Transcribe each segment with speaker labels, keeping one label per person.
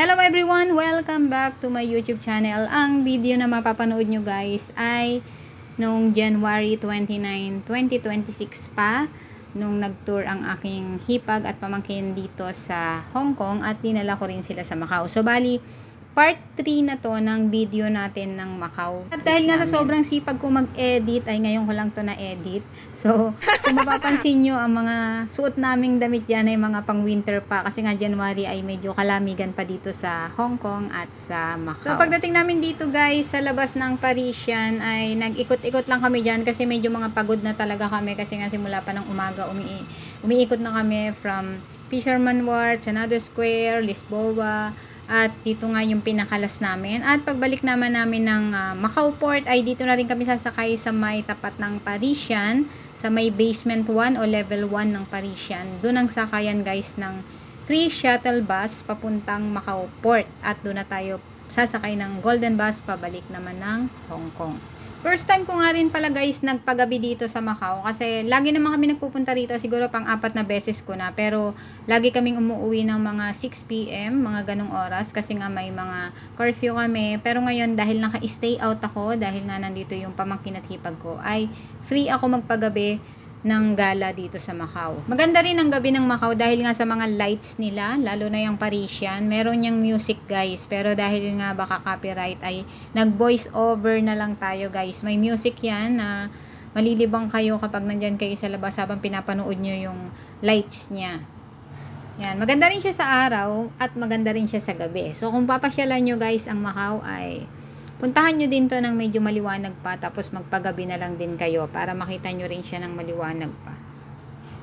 Speaker 1: Hello everyone! Welcome back to my YouTube channel. Ang video na mapapanood nyo guys ay nung January 29, 2026 pa nung nag-tour ang aking hipag at pamangkin dito sa Hong Kong at dinala ko rin sila sa Macau. So bali, part 3 na to ng video natin ng Macau. At dahil nga sa sobrang sipag ko mag-edit, ay ngayon ko lang to na-edit. So, kung mapapansin nyo, ang mga suot naming damit dyan ay mga pang-winter pa. Kasi nga January ay medyo kalamigan pa dito sa Hong Kong at sa Macau. So, pagdating namin dito guys, sa labas ng Parisian, ay nag-ikot-ikot lang kami dyan kasi medyo mga pagod na talaga kami. Kasi nga simula pa ng umaga, umiikot na kami from Fisherman Wharf, Senado Square, Lisboa, at dito nga yung pinakalas namin. At pagbalik naman namin ng Macau Port ay dito na rin kami sasakay sa may tapat ng Parisian, sa may basement 1 o level 1 ng Parisian. Doon ang sakayan guys ng free shuttle bus papuntang Macau Port. At doon na tayo sasakay ng golden bus pabalik naman ng Hong Kong. First time ko nga rin pala guys nagpagabi dito sa Macau kasi lagi naman kami nagpupunta rito, siguro pang 4 na beses ko na, pero lagi kaming umuwi ng mga 6 PM, mga ganong oras kasi nga may mga curfew kami. Pero ngayon dahil naka-stay out ako, dahil nga nandito yung pamangkin at hipag ko, ay free ako magpagabi ng gala dito sa Macau. Maganda rin ang gabi ng Macau dahil nga sa mga lights nila, lalo na yung Parisian. Meron yung music guys, pero dahil nga baka copyright ay nag-voice over na lang tayo guys. May music yan na malilibang kayo kapag nandyan kayo sa labas habang pinapanood nyo yung lights niya. Yan, maganda rin siya sa araw at maganda rin siya sa gabi. So kung papasyalan nyo guys ang Macau ay puntahan nyo din to ng medyo maliwanag pa, tapos magpagabi na lang din kayo para makita nyo rin siya ng maliwanag pa.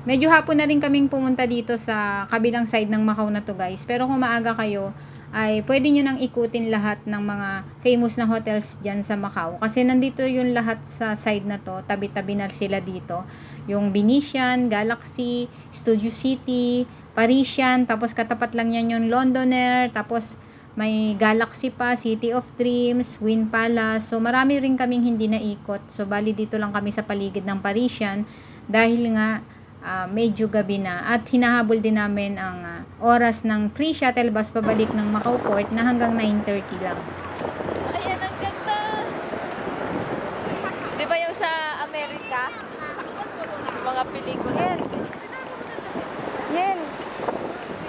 Speaker 1: Medyo hapon na rin kaming pumunta dito sa kabilang side ng Macau na to guys. Pero kung maaga kayo, ay pwede nyo nang ikutin lahat ng mga famous na hotels dyan sa Macau. Kasi nandito yung lahat sa side na to, tabi-tabi na sila dito. Yung Venetian, Galaxy, Studio City, Parisian, tapos katapat lang yan yung Londoner, tapos may Galaxy pa, City of Dreams, Wynn Palace. So, marami rin kaming hindi naikot. So, bali dito lang kami sa paligid ng Parisian dahil nga medyo gabi na. At hinahabol din namin ang oras ng free shuttle bus pabalik ng Macau Port na hanggang 9:30 lang.
Speaker 2: Ayan, ang ganda! Di ba yung sa Amerika? Yung mga pelikula.
Speaker 1: Yan. Yan.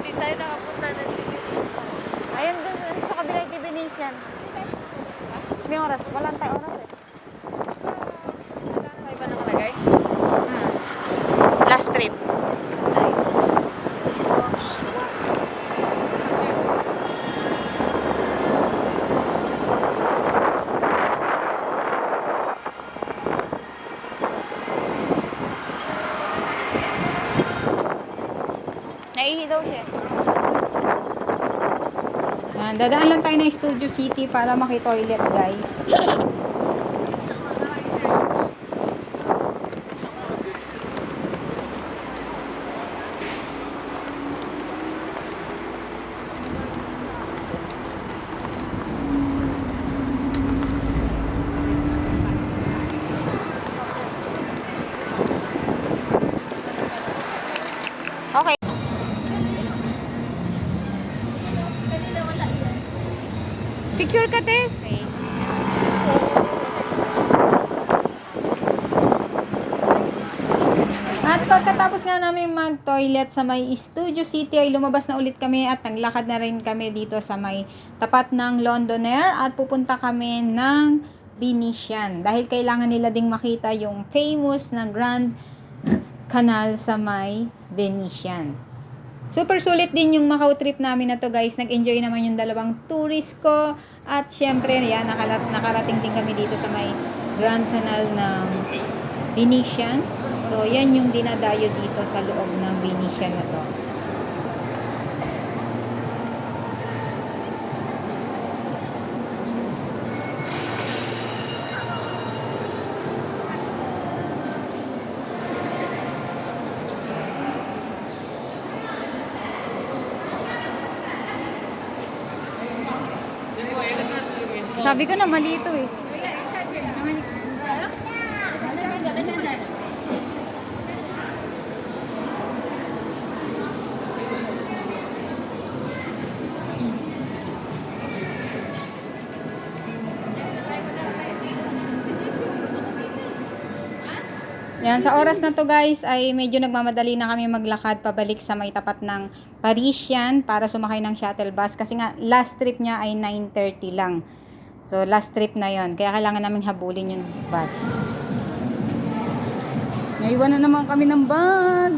Speaker 2: Hindi tayo nakapunta na dito.
Speaker 1: Ayan dun sa kabila yung Venetian. May oras. Wala tayong oras eh.
Speaker 2: May ba nakalagay?
Speaker 1: Last trip. Naihi daw siya. Dadaan lang tayo ng Studio City para maki-toilet guys. Okay. Picture ka, Tess. Okay. At pagkatapos nga namin mag-toilet sa may Studio City ay lumabas na ulit kami at naglakad na rin kami dito sa may tapat ng Londoner at pupunta kami ng Venetian dahil kailangan nila ding makita yung famous na Grand Canal sa may Venetian. Super sulit din yung Macau trip namin na to guys. Nag-enjoy naman yung dalawang tourist ko. At syempre, yan, nakarating din kami dito sa may Grand Canal ng Venetian. So, yan yung dinadayo dito sa loob ng Venetian na to. Sabi ko na mali ito eh. Yan, sa oras na to guys ay medyo nagmamadali na kami maglakad pabalik sa may tapat ng Parisian para sumakay ng shuttle bus kasi nga last trip niya ay 9:30 lang. So last trip na yon, kaya kailangan namin habulin yung bus. Naiwan na naman kami ng bag.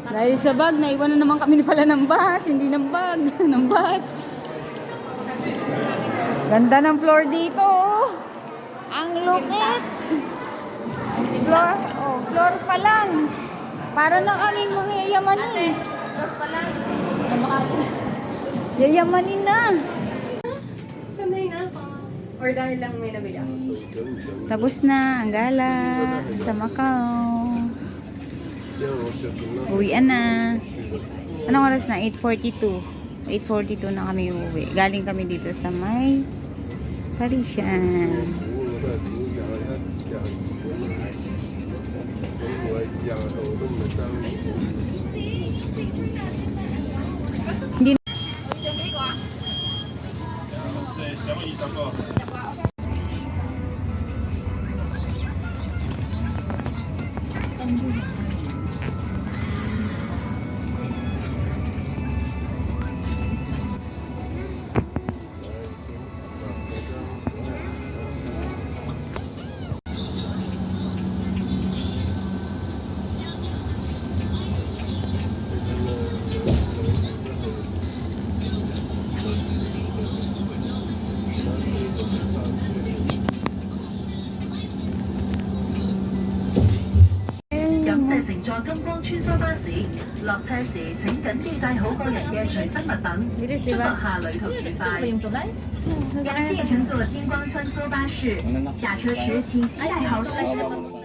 Speaker 1: Dahil sa bag, naiwan na naman kami pala ng bus, hindi ng bag, ng bus. Ganda ng floor dito. Oh. Ang lupit. Floor, oh, floor pa lang. Para na kaming mga yayamanin.
Speaker 2: Tapos pala,
Speaker 1: Yayamanin na.
Speaker 2: sanay na ako. Or dahil lang may nabili ako.
Speaker 1: Tapos na ang gala sa Macau. Uwian na. Anong oras na? 8:42. 8:42 na kami uwi. Galing kami dito sa may Parisian. Hindi bilis, diba?
Speaker 3: 感谢乘坐金光穿梭巴士，下车时请携带好随身物。